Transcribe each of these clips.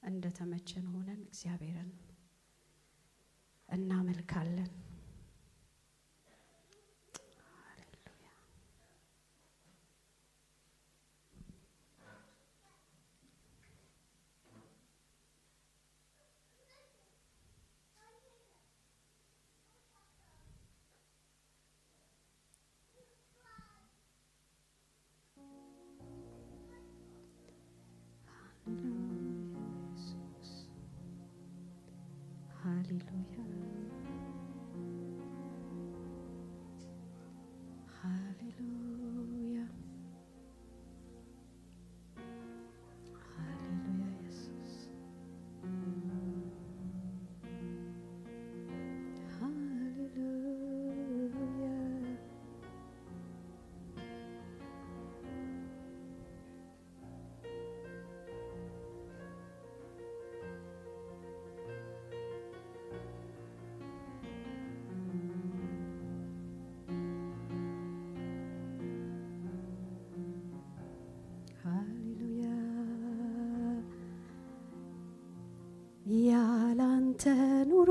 እንደተመቸን ሆነን እግዚአብሔርን እናመልካለን። Hallelujah. Hallelujah. Hallelujah, Jesus. Hallelujah. ያላንተ ኑሮ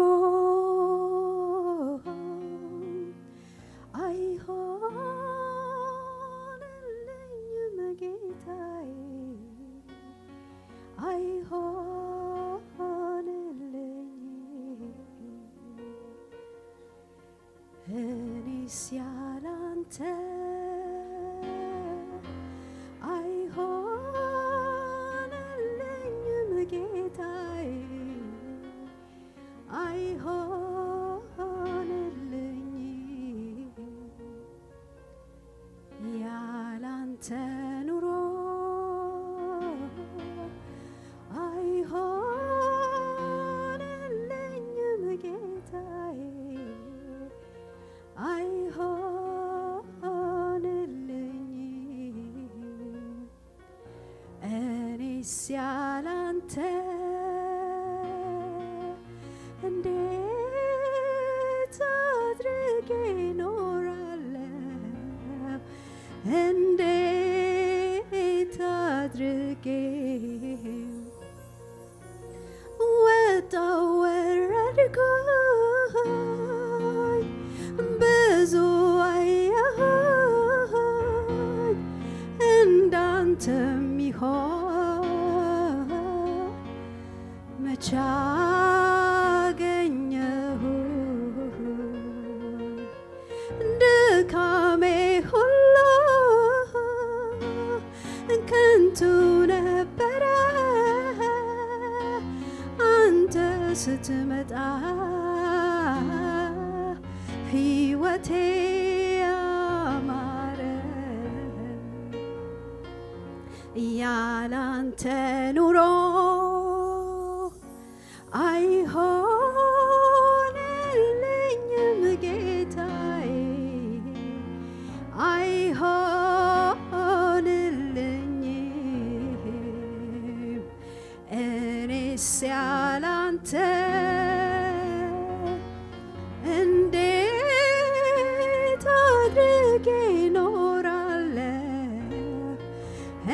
አይሆንልኝም ጌታዬ፣ አይሆንልኝም። እኔስ ያላንተ አይሆንልኝም ጌታዬ፣ አይሆንልኝም። ያላንተ ኑሮ አይሆንልኝም ጌታዬ፣ አይሆንልኝም። እኔስ ያላንተ እንዴት አድርጌ እኖራለሁ? እንዴት አድርጌ ወጣው ወረድኩኝ፣ ብዙ አየሁኝ፣ እንዳንተ የሚሆን መቻ ድካሜ ሁሉ ከንቱ ነበረ፣ አንተ ስትመጣ ሕይወቴ ያማረ። ያላንተ ኑሮ አይሆንልኝም ጌታዬ፣ አይሆንልኝም። እኔስ ያላንተ እንዴት አድርጌ እኖራለሁ?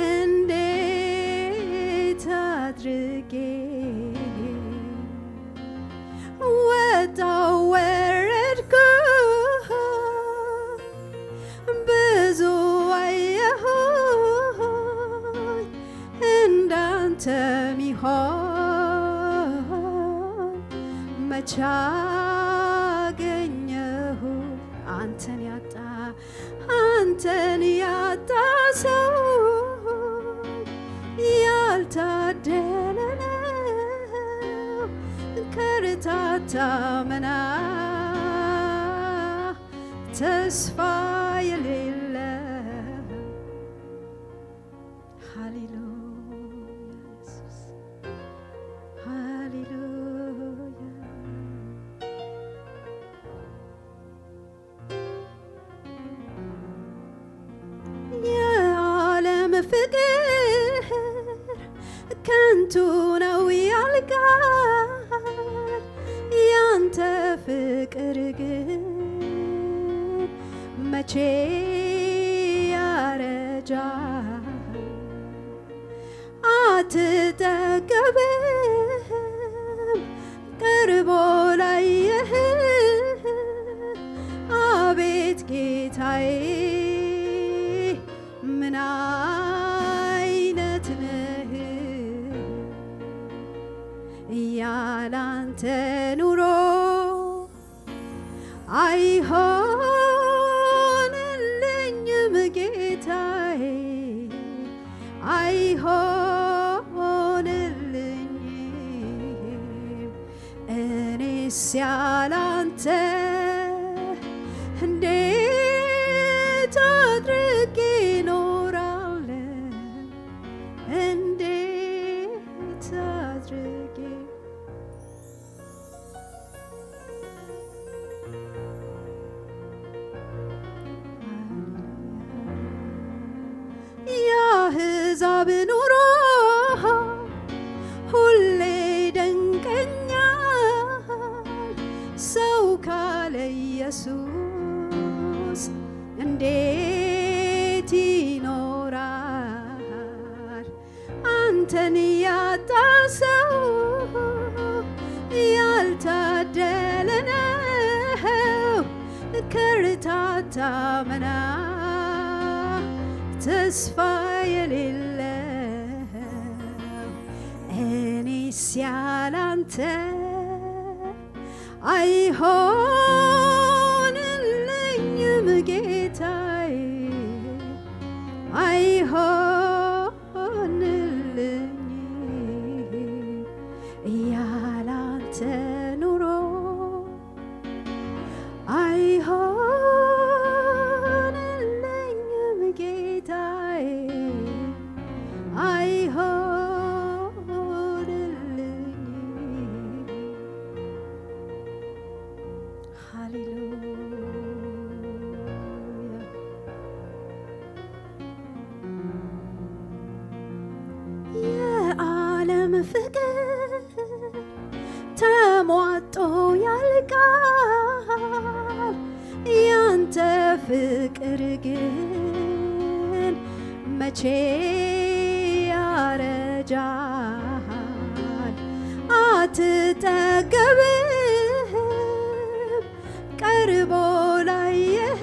እንዴት አድርጌ ወጣው ወረድኩ፣ ብዙ አየሁኝ፣ እንዳንተ ሚሆን መቻ አገኘሁ። አንተን ያጣ ሰው ያልታደለ ነው። ከርታታ መና ተስፋ የሌለ። ሃሌሉያ ኢየሱስ፣ ሃሌሉያ። የዓለም ፍቅር ከንቱ ነው ያልቃል፣ ያንተ ፍቅር ግን መቼ ያረጃል። አትጠገብም ቀርቦ ላየህ አቤት ጌታዬ ምን አይነት ነህ ያላንተ ኑሮ አይሆንልኝም ጌታዬ አይሆንልኝም እኔስ ያላንተ እንዴት አድርጌ እኖራለሁ እንዴት አድርጌ የአሕዛብ ኑሮ ሁሌ ደንቀኛል ሰው ካለ ኢየሱስ እንዴት ይኖራል አንተን ያጣ ሰው ያልታደለ ነው ከርታታ መና ተስፋ የሌለው እኔስ ያላንተ አይሆንልኝም ጌታዬ አይሆንልኝም ያላንተ ኑሮ አይሆንልኝም ጌታዬ አይሆንልኝም ሃሌሉያ የዓለም ፍቅር ተሟጦ ያልቃል ያንተ ፍቅር ግን መቼ ያረጃል አትጠገብም ቀርቦ ላየህ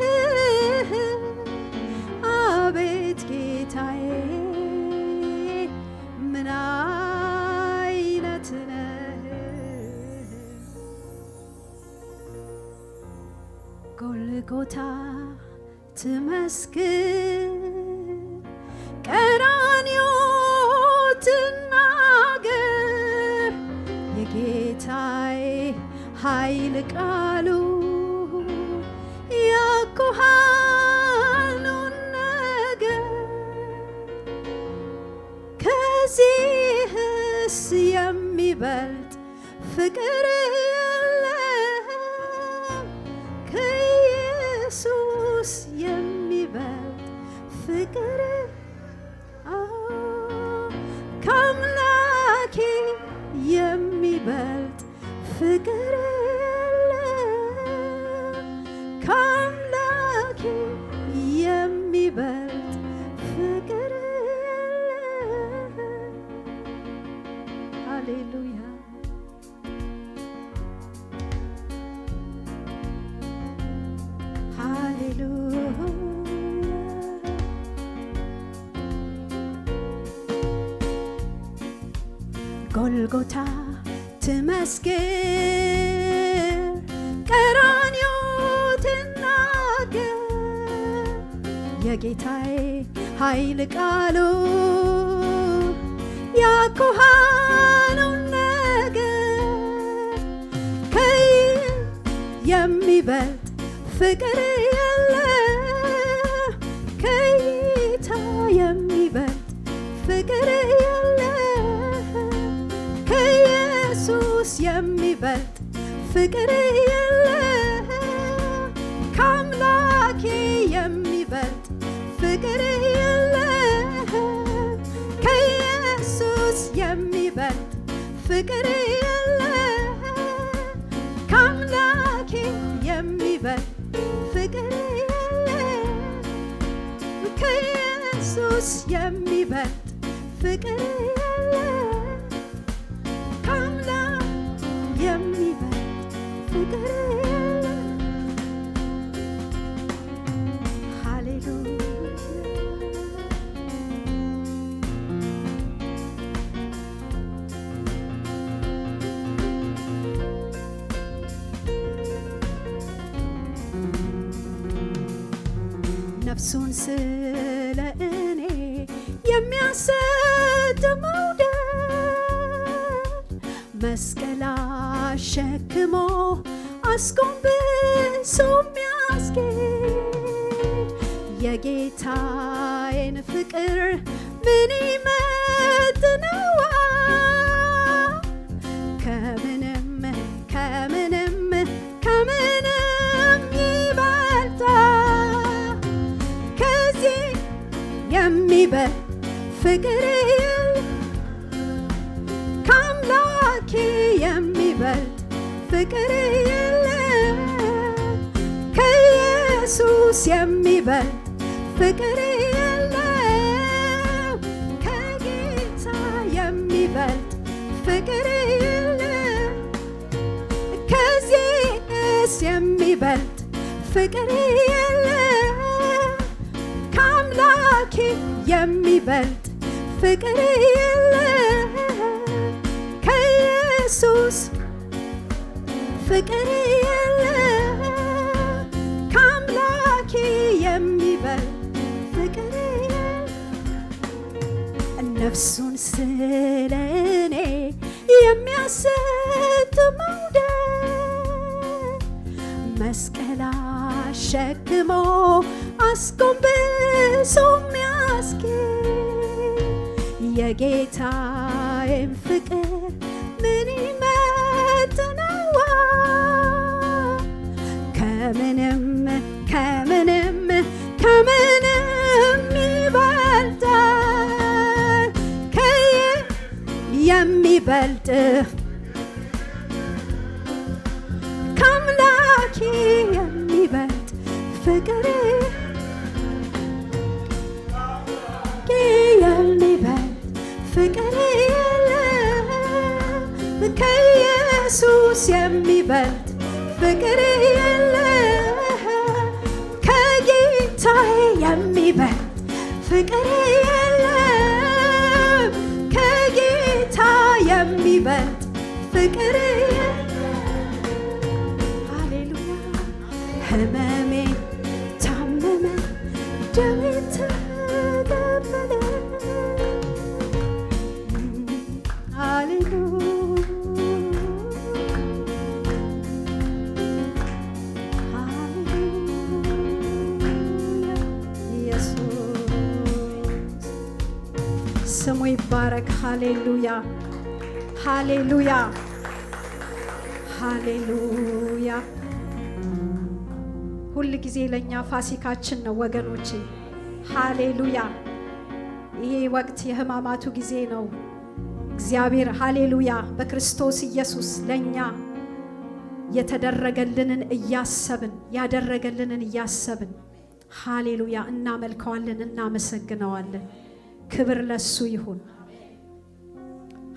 አቤት ጌታዬ ምን አይነት ነህ ጎልጎታ ትመስክር ቀራንዮ ትናገር የጌታዬ ኃይል ቃሉ ያኮሃኑን ነገር ከዚህስ የሚበልጥ ፍቅር የለም ከኢየሱስ የሚበልጥ ፍቅር ከአምላኬ የሚበልጥ ፍቅር የለም ከአምላኬ የሚበልጥ ፍቅር የለም ሃሌሉያ ጎልጎታ ትመስክር ቀራንዮ ትናገር የጌታዬ ኃይል ቃሉ ያኮሃኑን ነገር የሚበልጥ ፍቅር የለም ከጌታ የሚበልጥ ፍቅር ከኢየሱስ የሚበልጥ ፍቅር የለም ከአምላኬ የሚበልጥ ፍቅር የለም ከኢየሱስ የሚበልጥ ፍቅር የለም ከአምላኬ የሚበልጥ ፍቅር የለም ከኢየሱስ የሚበልጥ ፍቅር የለም ከአምላክ ነፍሱን ስለ እኔ የሚያሰጥ መውደድ መስቀል አሸክሞ አስጎንብሶ የሚያስጌድ የጌታዬን ፍቅር ምን ይመጥነዋል? ከምንም ከምንም ከምንም ይበልጣል። ከዚህ የሚበልጥ ፍቅር ከአምላኬ የሚበልጥ ፍቅር የለም። ከኢየሱስ የሚበልጥ ፍቅር የለም። ከጌታ የሚበልጥ ፍቅር የለም። ከዚህስ የሚበልጥ ፍቅር የለም። ከአምላኬ የሚበልጥ ፍቅር የለም። ከኢየሱስ ፍቅር የለም። ከአምላኬ የሚበልጥ ፍቅር የለም። ነፍሱን ስለ እኔ የሚያሰጥ መውደድ መስቀል አሸክሞ አስጎንብሶ የሚያስጌድ የጌታዬን ፍቅር ምን ይመጥነዋል? ከምንም ከምንም ከምንም ይበልጣል። የሚበልጥ ከአምላኬ የሚበልጥ ፍቅር የሚበልጥ ፍቅር የለም። ከኢየሱስ የሚበልጥ ፍቅር የለም። ከጌታዬ የሚበልጥ ፍቅር የለም። ከጌታ የሚበልጥ ፍቅር ሃሌሉያ። ህመሜ ታመመ ደሜ ተቀበለ ሃሌሉያ ስሙ ይባረክ። ሃሌሉያ ሃሌሉያ ሃሌሉያ። ሁል ጊዜ ለኛ ፋሲካችን ነው ወገኖቼ። ሃሌሉያ። ይሄ ወቅት የሕማማቱ ጊዜ ነው። እግዚአብሔር ሃሌሉያ በክርስቶስ ኢየሱስ ለኛ የተደረገልንን እያሰብን ያደረገልንን እያሰብን ሃሌሉያ እናመልከዋለን፣ እናመሰግነዋለን። ክብር ለሱ ይሁን።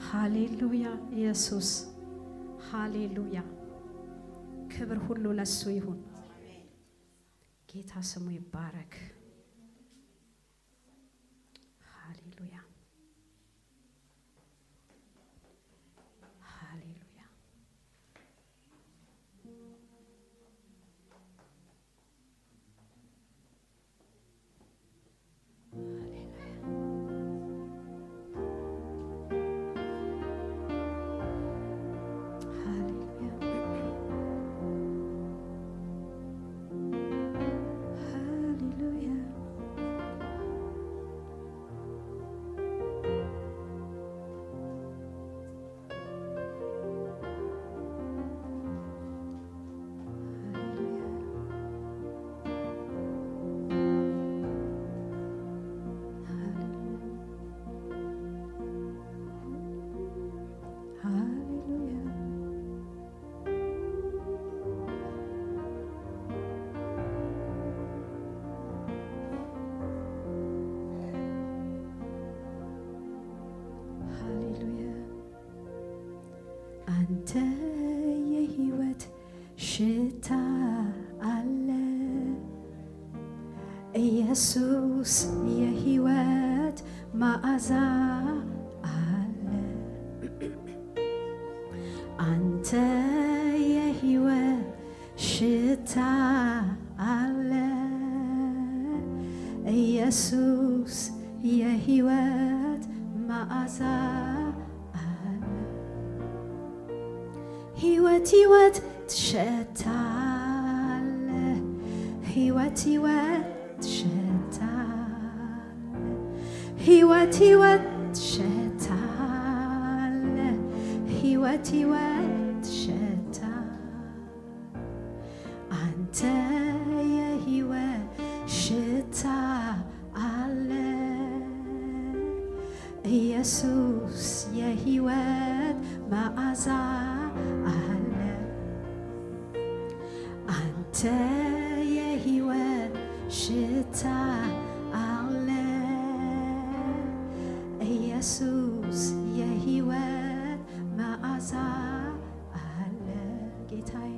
ሃሌሉያ ኢየሱስ ሃሌሉያ። ክብር ሁሉ ለሱ ይሁን። ጌታ ስሙ ይባረክ። ሃሌሉያ ሃሌሉያ። አንተ የሕይወት ሽታ አለ ኢየሱስ፣ የሕይወት መዓዛ አለ። አንተ የሕይወት ሽታ አለ ኢየሱስ የሕይወት መዓዛ አለ። ሕይወት ሕይወት ትሸታለ ሕይወት ሕይወት ትሸታለ ሕይወት ሕይወት ትሸታለ ሕይወት ሕይወት ትሸታለ አንተ የሕይወት ሽታ አለ ኢየሱስ የሕይወት መዓዛ አለ አንተ የሕይወት ሽታ አለ ኢየሱስ የሕይወት መዓዛ አለ ጌታዬ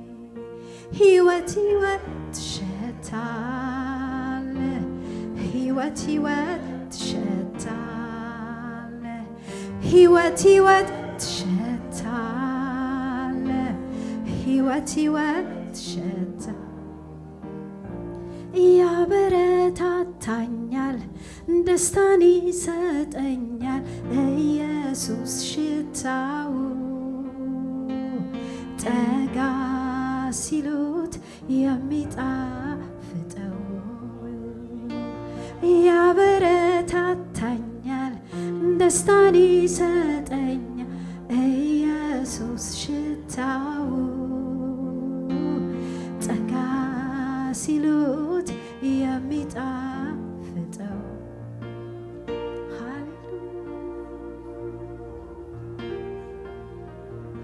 ሕይወት ሕይወት ትሸታለ ሕይወት ሕይወት ትሸታለ ሕይወት ሕይወት ትሸታለ ሕይወት ሕይወት ትሸታለ ያበረታታኛል ደስታን ይሰጠኛል ኢየሱስ ሽታው ጠጋ ሲሉት የሚጣፍጠው ያበረታታኛል ደስታን ይሰጠኛል ኢየሱስ ሽታው ጠጋ ሲሉት የሚጣፍጠው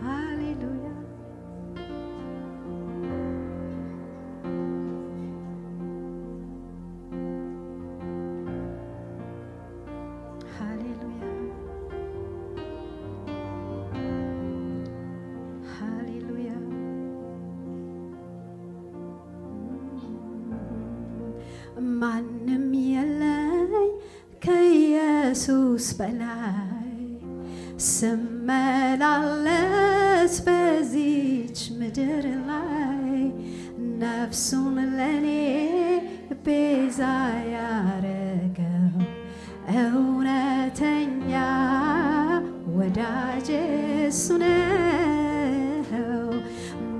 ሃሌሉያ ሃሌሉያ ሃሌሉያ ማንም የለኝ ከኢየሱስ በላይ ስመላለስ በዚች ምድር ላይ ነፍሱን ለኔ ቤዛ ያረገው እውነተኛ ወዳጄ እሱ ነው።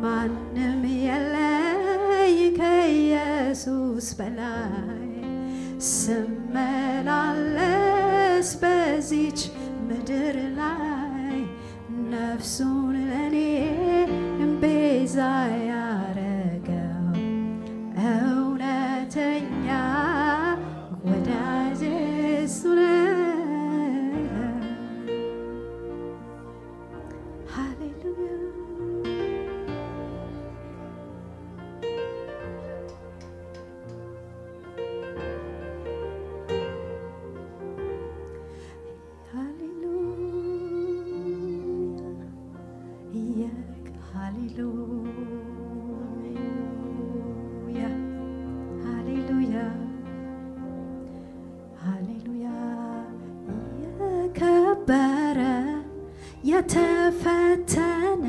ማንም የለኝ ከኢየሱስ በላይ ስመላለስ በዚች ምድር ላይ ነፍሱን ለኔ ቤዛ ያረገው እውነተኛ ወዳጄ እሱ ነው። ሃሌሉያ ሃሌሉያ ሃሌሉያ የከበረ የተፈተነ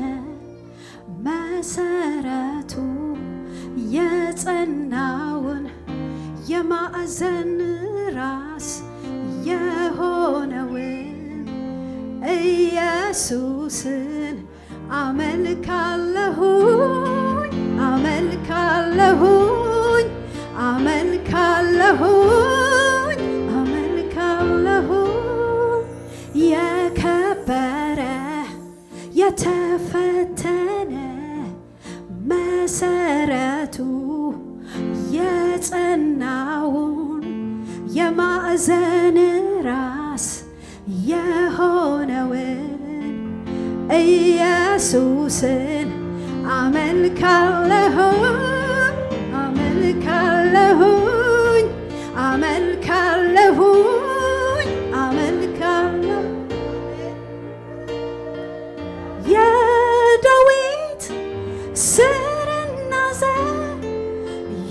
መሰረቱ የጸናውን የማዕዘን ራስ የሆነውን ኢየሱስን አመልካለሁኝ አመልካለሁኝ አመልካለሁኝ አመልካለሁኝ የከበረ የተፈተነ መሰረቱ የጸናውን የማዕዘን ራስ የሆነውን ኢየሱስን አመልካለሁኝ አመልካለሁኝ አመልካለሁኝ አመልካለሁ የዳዊት ስርና ዘር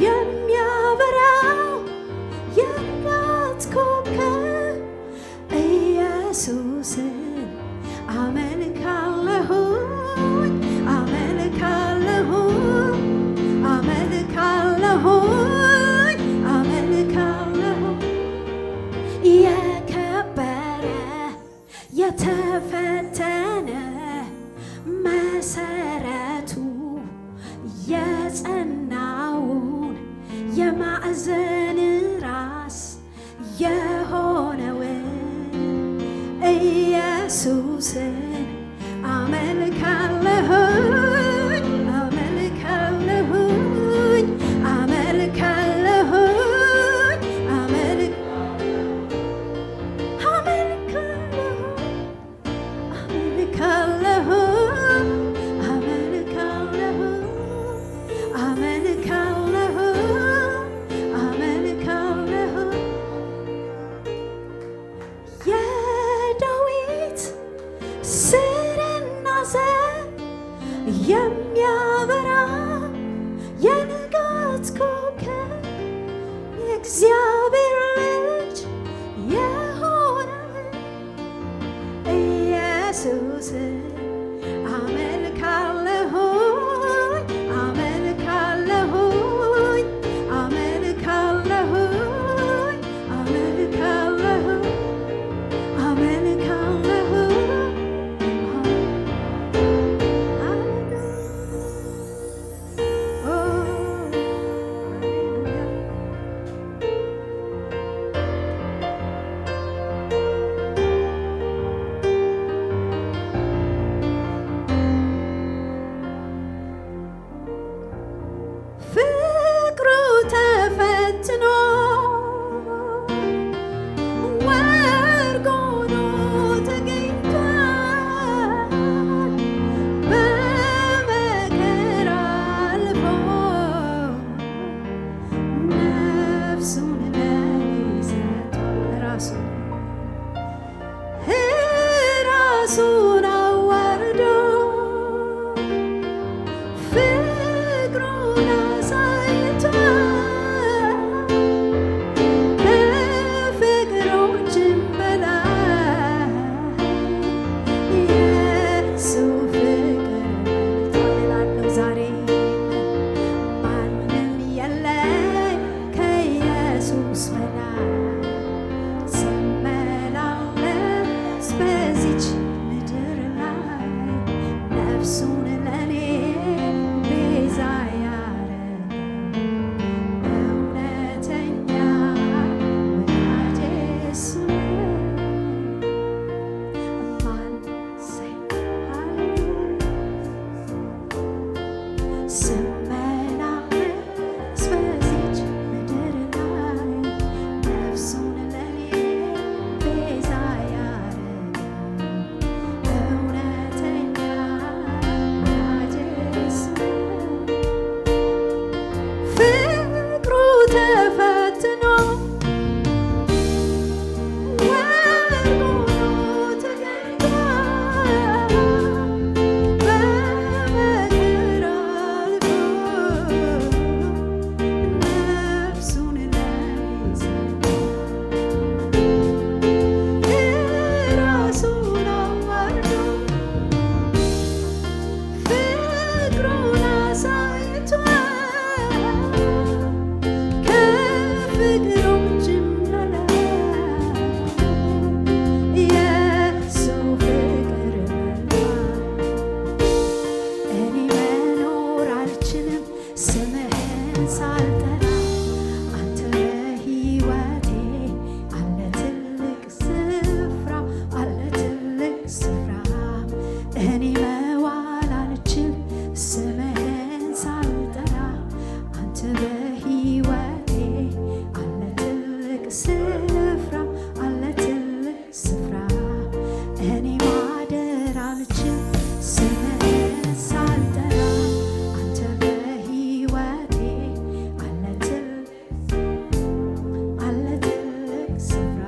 የሚያበራው የንጋት ኮከብ ኢየሱስን አመልካለሁኝ አመልካለሁኝ አመልካለሁኝ አመልካለሁኝ ኢየሱስን አመልካለሁኝ አመልካለሁኝ አመልካለሁኝ የሚያበራ የንጋት ኮከብ የእግዚአብሔር ልጅ የሆነ ኢየሱስን አመልካለሁኝ አመልካለሁኝ አመልካለሁኝ አመልካለሁኝ አመልካለሁኝ ራሱን አዋርዶ ፍቅሩን አሳይቷል ከፍቅሮችም በላይ የእሱ ፍቅር በልጧል እላለሁ ዛሬ ማንም የለኝ ከኢየሱስ በላይ ስመላለስ በዚች ምድር ላይ ነፍሱን ለኔ ቤዛ ያረገው እውነተኛ ወዳጄ እሱ ነው። ስመላለስ በዚች ምድር ላይ ነፍሱን ለኔ ቤዛ ያረገው እውነተኛ ወዳጄ እሱ ነው። ፍቅሩ ተፈትኖ ወርቅ ሆኖ ተገኝቷል በመከራ አልፎ ነፍሱን ለኔ ሰጥቷል ራሱን አዋርዶ ፍቅሩን አሳይቷል ከፍቅሮችም በላይ የእሱ ፍቅር በልጧል። እኔ መኖር አልችልም ስምህን ሳልጠራ አንተ በሕይወቴ አለ ትልቅ ስፍራ አለ ትልቅ ስፍራ እኔ መዋል አልችልም ስምህን ሳልጠራ አንተ በሕይወቴ አለ ትልቅ ስፍራ አለ ትልቅ ስፍራ እኔ ማደር አልችልም ስምህን ሳልጠራ አንተ በሕይወቴ አለ ትልቅ ስፍራ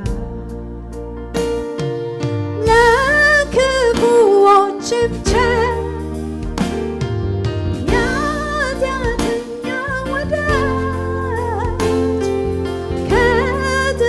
ለክፉዎችም ቸር የኃጢአተኛ ወዳጅ ከጥፋት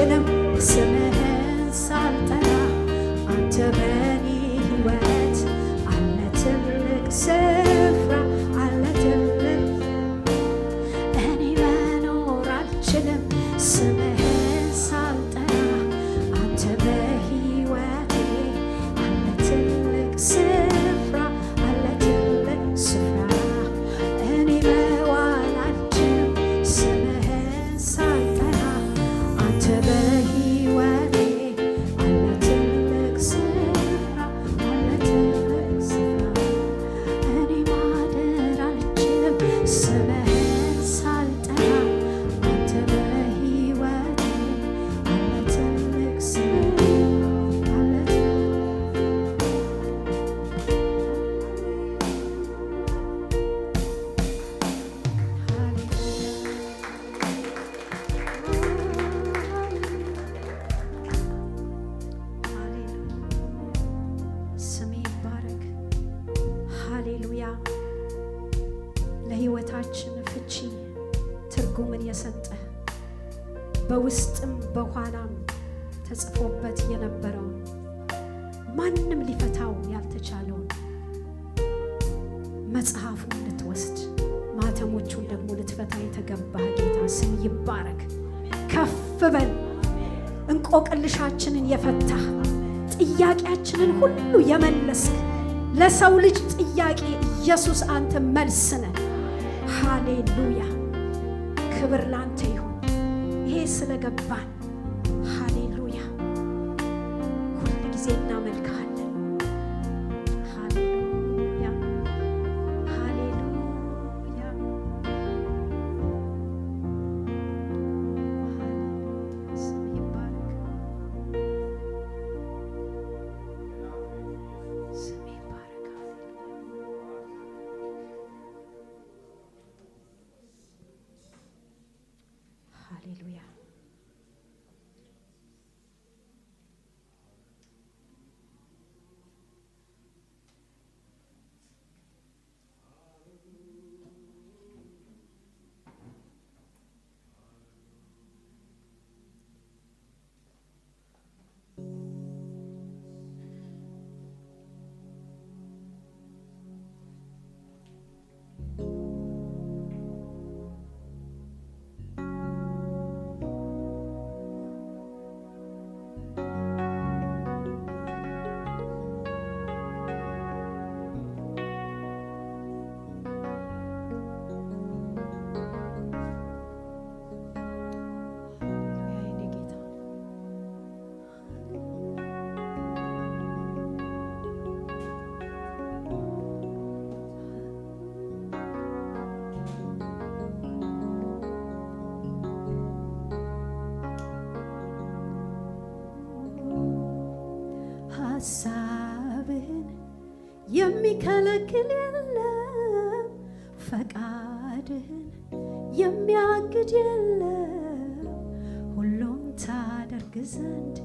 አልችልም ስምህን ሳልጠራ አንተ በኔ ሕይወት አለ ትልቅ ስፍራ አለ ትልቅ እኔ መኖር አልችልም ስምህን ሳልጠራ አንተ በሕይወቴ አለ ትልቅ ስፍራ አለ ትልቅ ስፍራ እኔ መዋል አልችልም ስምህን ሳልጠራ አንተ በሕይወቴ አለ ትልቅ ስፍራ አለ ትልቅ ስፍራ እኔ ማደር አልችልም ስምህን ሳልጠራ አንተ በሕይወቴ አለ ትልቅ ስፍራ አለ ስሜ ይባረክ። ሃሌሉያ። ለሕይወታችን ፍቺ ትርጉምን የሰጠ በውስጥም በኋላም ተጽፎበት የነበረውን ማንም ሊፈታው ያልተቻለውን መጽሐፉን ልትወስድ ማተሞቹን ደግሞ ልትፈታ የተገባህ ጌታ ስም ይባረክ። ከፍ በል። እንቆቅልሻችንን የፈታህ ጥያቄያችንን ሁሉ የመለስክ ለሰው ልጅ ጥያቄ ኢየሱስ አንተ መልስ ነህ። ሃሌሉያ። ክብር ላንተ ይሁን። ይሄ ስለገባን ሃሌሉያ። ሁል ጊዜ እናመልክሃለን። ሃሌሉያ ሃሌሉያ ሃሌሉያ። ስም ይባረክ። ስም ይባረክ። ሃሌሉያ። ሐሳብህን የሚከለክል የለም፣ ፈቃድህን የሚያግድ የለም። ሁሉም ታደርግ ዘንድ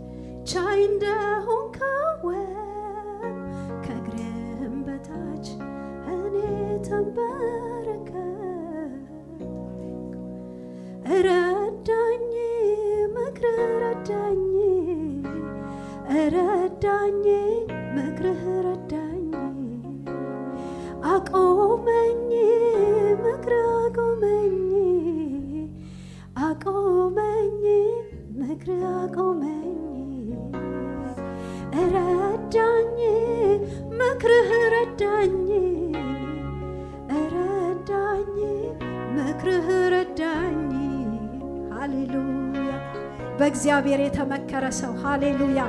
ቻይ እንደሆን ካወቅ ከእግርህም በታች እኔ ተንበረከክ። ረዳኝ ምክርህ ረዳኝ ረዳኝ ምክርህ ረዳኝ። አቆመኝ ምክርህ አቆመኝ አቆመኝ ምክርህ አቆመኝ። ረዳኝ ምክርህ ረዳኝ ረዳኝ ምክርህ ረዳኝ። ሃሌሉያ። በእግዚአብሔር የተመከረ ሰው ሃሌሉያ።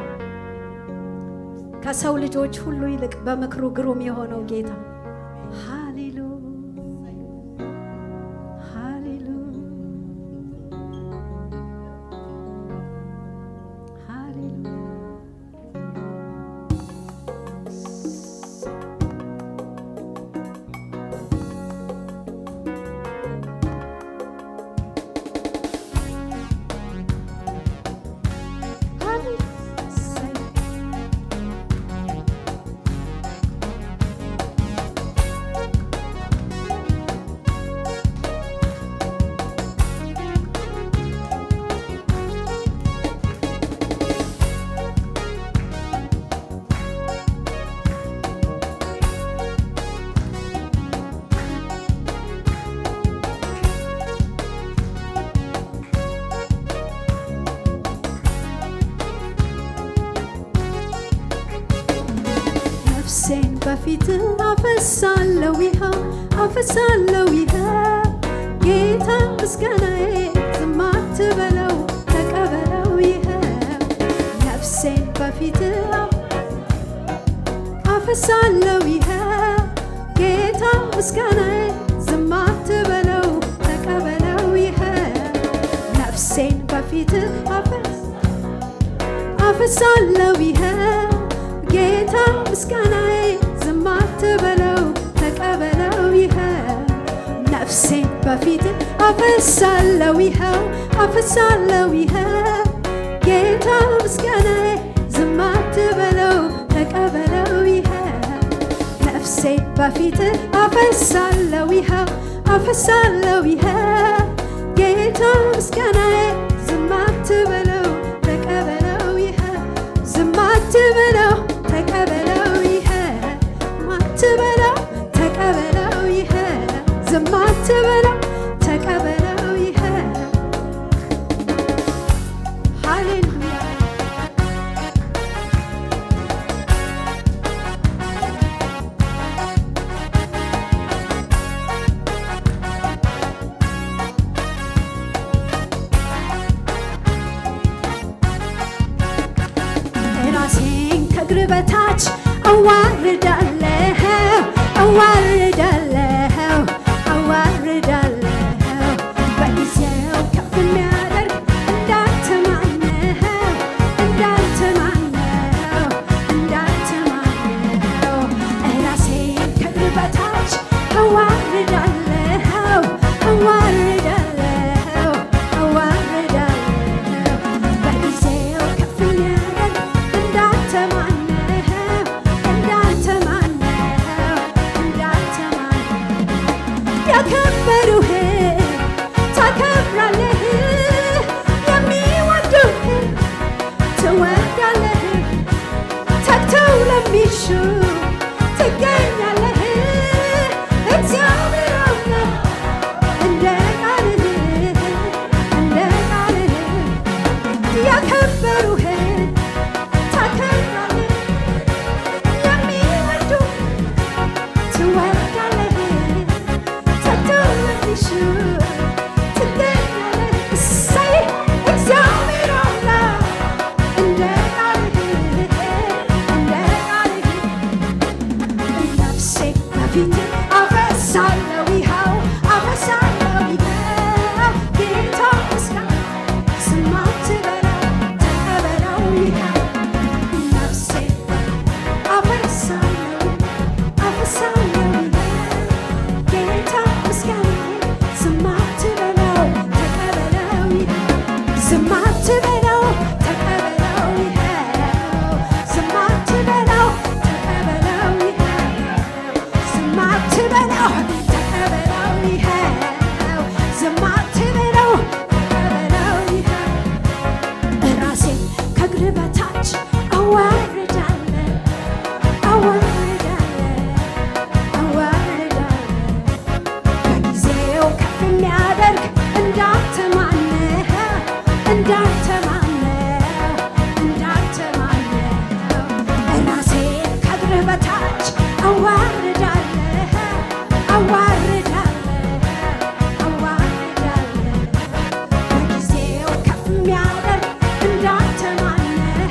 ከሰው ልጆች ሁሉ ይልቅ በምክሩ ግሩም የሆነው ጌታ ሃሌሉያ ሃሌሉያ ሃሌሉያ። ነፍሴን በፊት አፈሳለሁ ይኸው አፈሳለሁ ይኸው ጌታ ምስጋናዬ ዝም አትበለው ተቀበለው ይኸው ነፍሴን በፊት አፈሳለሁ ይኸው ጌታ ምስጋናዬ ዝም አትበለው ተቀበለው ይኸው ነፍሴን በፊት አፈሳለሁ ይኸው ጌታ ምስጋናዬ ዝም አትበለው ተቀበለው ይኸው ነፍሴን በፊት አፈሳለሁ ይኸው አፈሳለሁ ይኸው ጌታ ምስጋናዬ ዝም አትበለው ተቀበለው ይኸው ነፍሴን በፊት አፈሳለሁ ይኸው አፈሳለሁ ይኸው ጌታ ምስጋናዬ ዝም አትበለው ተቀበለው ይኸው ዝም አትበለው ተቀበለው ይኸው አትበለው ተቀበለው ይኸው ዝም አትበለው ተቀበለው ይኸው ሃሌሉያ ራሴን ከእግር በታች አዋርዳለሁ አዋርዳለሁ አዋርዳለሁ በጊዜው ከፍ የሚያደርግ እንዳልተማነው እንዳልተማነው ራሴን ከእግር በታች አዋርዳለሁ አዋርዳለሁ አዋርዳለሁ በጊዜው ከፍ የሚያደርግ ያከበሩህን ታከብራለህ የሚወዱህን ትወዳለህ ተግተው ለሚሹ ትገኛለህ እግዚአብሔር አምላክ እንደ ቃልህ ያከበሩህን ታከብራለህ የሚወዱህን ትወዳለህ አፈሳለሁ ይኸው አፈሳለሁ ይኸው ጌታ ምስጋና ዝም አትበለው ተቀበለው ይኸው ነፍሴን አፈሳለሁ አፈሳለሁ ይኸው ጌታ ምስጋና ዝም አትበለው ተቀበለው ይኸው ዝም አትበለው ተቀበለው ይኸው ዝም አትበለው ተቀበለው ይኸው ዝም አትበለው ተቀበለው ይኸው ዝም አትበለው ተቀበለው ይኸው ራሴን ከእግር በታች አዋርዳለሁ አዋርዳለሁ በጊዜው ከፍ የሚያደርግ እንዳልተማነው ራሴን ከእግር በታች አዋርዳለሁ በጊዜው ከፍ የሚያደርግ እንዳልተማነው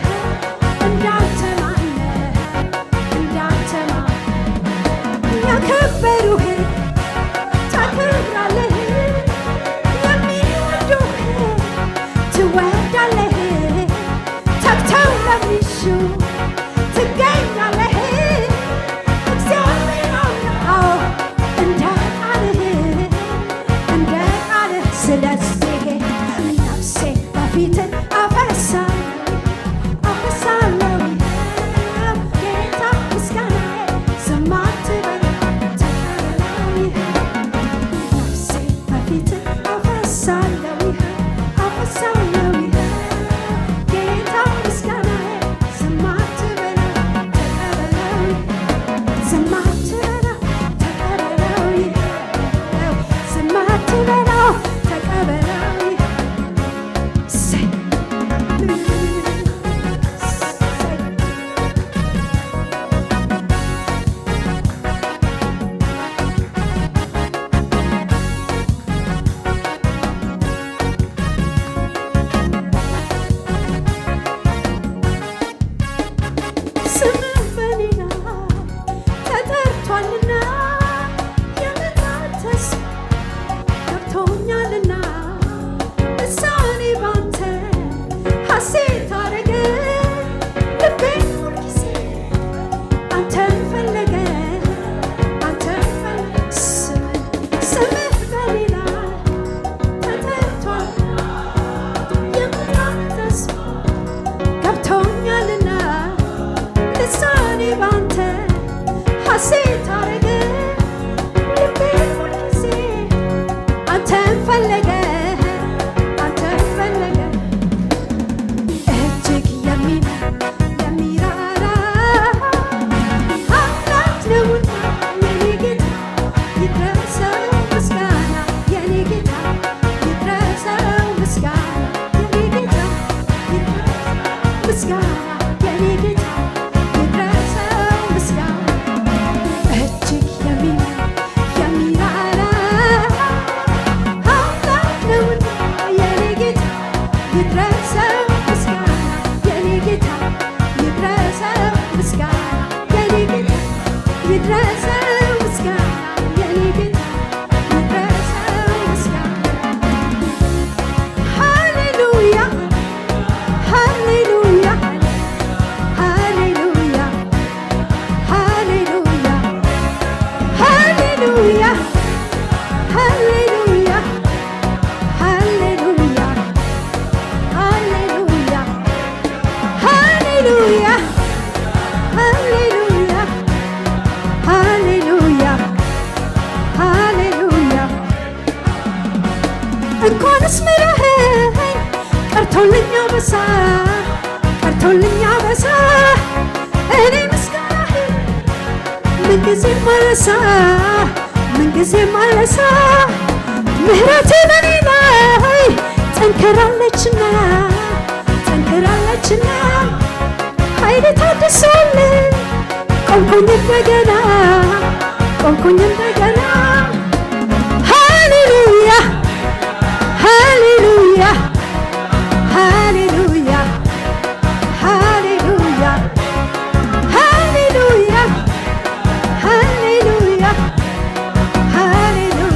ሐሴት አረገ ልቤ ሁልጊዜ አንተን ፈለገ አንተን ፈለገ ስምህ በሌላ ተጠርቷል የምድራት ተስፋ ገብቶኛልና ልሳኔ ባንተ ሐሴት አረገ ልቤ ሁልጊዜ አንተን ፈለገ አንተን ፈለገ እጅግ የሚራራ አምላክ ነውና የኔ ጌታ ይድረሰው ምስጋና የኔ ጌታ ይድረሰው ምስጋና የኔ ጌታ ይድረሰው ምስጋና የኔ ጌታ ይድረሰው ምስጋና እጅግ የሚራራ አምላክ ነውና የኔ ጌታ ይድረሰው ምስጋና የኔ ጌታ ይድረሰው ምስጋና የኔ ጌታ ይድረሰው ምስጋና የኔ ጌታ ይድረሰው ምስጋና ሃሌሉያ ሃሌሉያ ሃሌሉያ ሃሌሉያ ሃሌሉያ ሃሌሉያ ሃሌሉያ ሃሌሉያ ሃሌሉያ ሃሌሉያ ሃሌሉያ ሃሌሉያ እንኳንስ ምረኸኝ ቀርቶልኛ በሳ ቀርቶልኛ በሳ እኔ ምስጋናህን ምንጊዜም አልረሳ ምንጊዜም አልረሳ ምህረትህ በኔ ላይ ጠንክራለችና ጠንክራለችና ኃይሌ ታድሶልኝ ቆምኩኝ እንደገና ቆምኩኝ እንደገና ሃሌሉያ ሃሌሉያ ሃሌሉያ ሃሌሉያ ሃሌሉያ ሃሌሉያ ሃሌሉያ ሃሌሉያ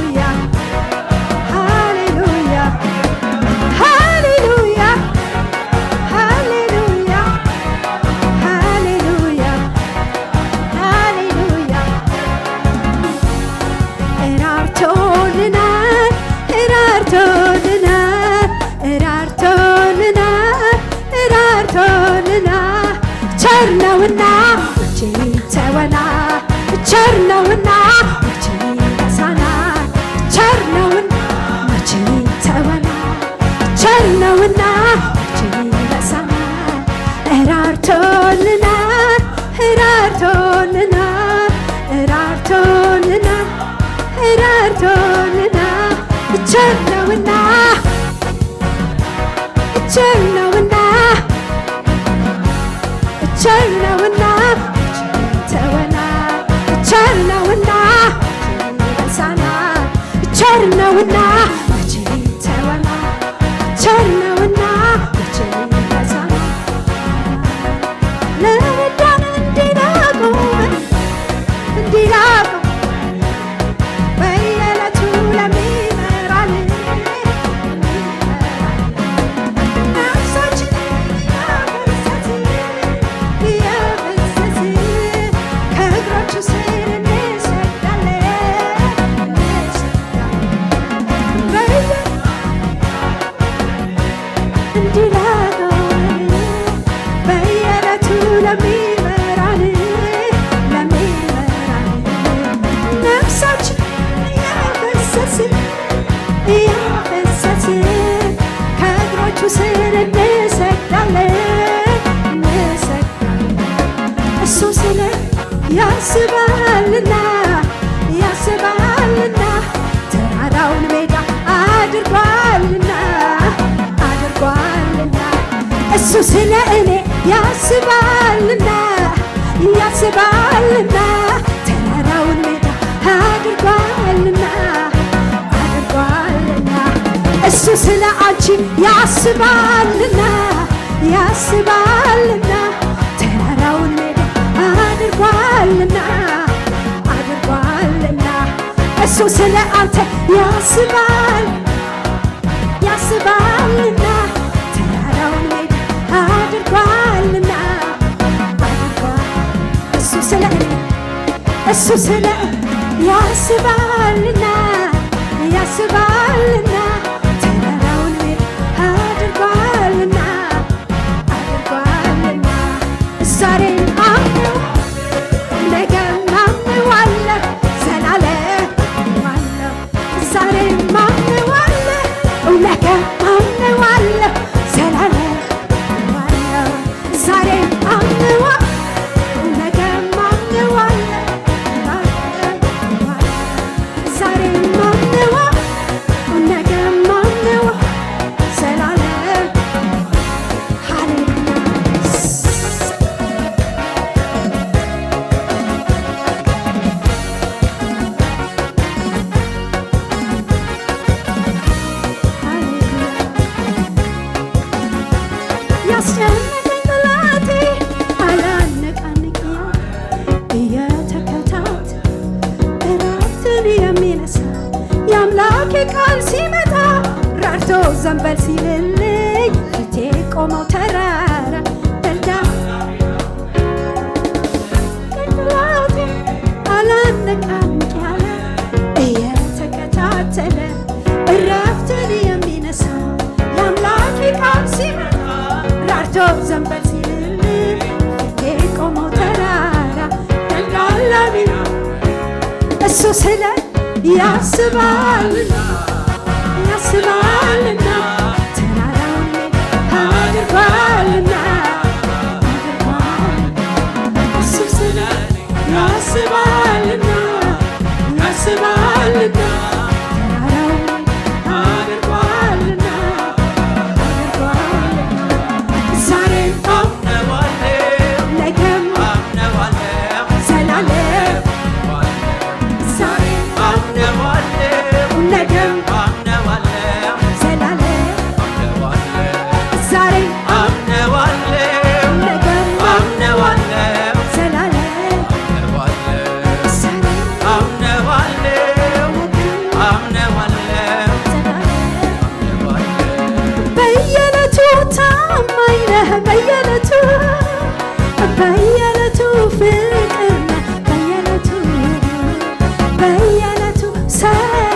ሃሌሉያ ሃሌሉያ ሃሌሉያ ሃሌሉያ እራርቶልናል እራርቶልናል እራርቶልናል እራርቶልናል ቸር ነውና እጅ ተወና ቸር ነውና እጅ ተሳና ቸር ነውና እጅ ተወና ቸር ነውና እጅ ተሳና እራርቶልናል እራርቶልናል እራርቶልናል እራርቶልናል ቸር ነውና ቸር ነውና ቸር ነውና ተወና ቸር ነውና ሳና ቸር ነውና ተወና ቸር ነውና ሳና ለረዳን እንዲላቁ በየዕለቱ ለሚመራን ነፍሳችንን እያፈሰስ ከእግሮቹ ስር እንሰግዳለን እንዲላቀውን በየዕለቱ ለሚመራን ነፍሳችን እያፈሰስ ከእግሮቹ ስር እንሰግዳለን እሱ ስለ ያስባልና ተራራውን ሜዳ አድርጓልና እሱ ስለ እኔ ያስባልና ተራራውን ሜዳ አድርጓልና እሱ ስለ አንቺ ያስባልና ተራራውን ሜዳ አድርጓልና እሱ ስለ አንተ ያስባልና ተራራውን ሜዳ ስለ ያስባልና ያስባልና ተራራውን አድርጓልና አድርጓልና ዛሬም አምነው ነገም አምነዋለሁ ዘላለም አምነዋለሁ ዛሬም አምነዋለሁ ነገም አምነዋለሁ ዘላለም አምነዋለሁ ዛሬም አምነዋለሁ ቃል ሲመጣ ራርቶ ዘንበል ሲልልኝ ፊቴ ቆመው ተራራ ደልዳ ጠላቴ አላነቃንቅ ያለ እየተከታተለ እረፍትን የሚነሳ የአምላኬ ቃል ሲመጣ ራርቶ ዘንበል ሲልልኝ ፊቴ ቆመው ተራራ ደልዳላቢ እሱ ስለ ያስባልና ያስባልና ተራራውን አድርጓልና እሱ ስለ ያስባልና ያስባልና ተራራውን አድርጓልና አድርጓልና ዛሬም አምነዋለሁ ነገም አምነዋለሁ ዘላለም ነገም አምነዋለሁ ዘላለም ዛሬም አምነዋለሁ ነገም አምነዋለሁ ዘላለም አምነዋለሁ አምነዋለሁ በየዕለቱ ታማኝ ነህ በየዕለቱ በየዕለቱ ፍቅር ነህ በየዕለቱ በየዕለቱ ሰላም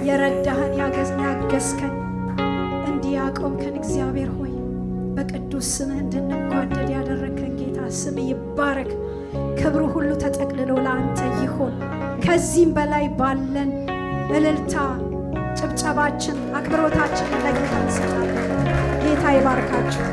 የረዳህን ያገዝከን እንዲህ ያቆምከን እግዚአብሔር ሆይ በቅዱስ ስምህ እንድንጓደድ ያደረግከን ጌታ ስምህ ይባረክ። ክብሩ ሁሉ ተጠቅልሎ ለአንተ ይሁን። ከዚህም በላይ ባለን እልልታ፣ ጭብጨባችን፣ አክብሮታችን ለጌታ እንሰጣለን። ጌታ ይባርካችሁ።